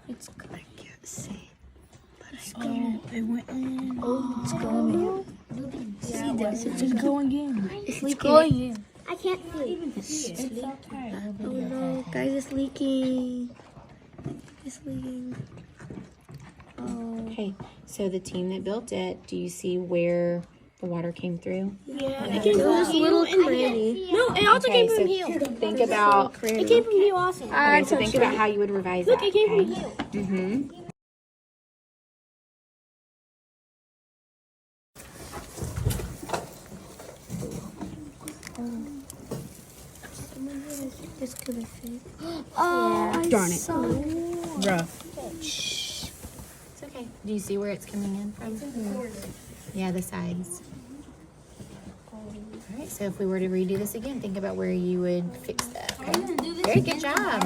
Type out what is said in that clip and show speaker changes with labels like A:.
A: It's good. I can't see. But it's
B: going. It went in.
A: Oh, it's going.
B: See this? It's going in.
A: It's going in.
C: I can't see.
B: It's okay.
A: Oh no, guys, it's leaking. It's leaking. Oh.
D: Okay, so the team that built it, do you see where the water came through?
C: Yeah.
A: It came from this little cranny.
C: No, it also
D: Okay,
C: came from
D: so
C: here.
D: think about
C: It came from you also.
D: okay, so think about how you would revise
C: Look,
D: that.
C: it came from
D: Okay.
C: you.
D: Mm-hmm.
A: It's gonna fit.
C: Oh,
B: Darn it. Rough.
D: It's okay. Do you see where it's coming in from? Yeah, the sides. All right, so if we were to redo this again, think about where you would fix that. Okay. Very good job.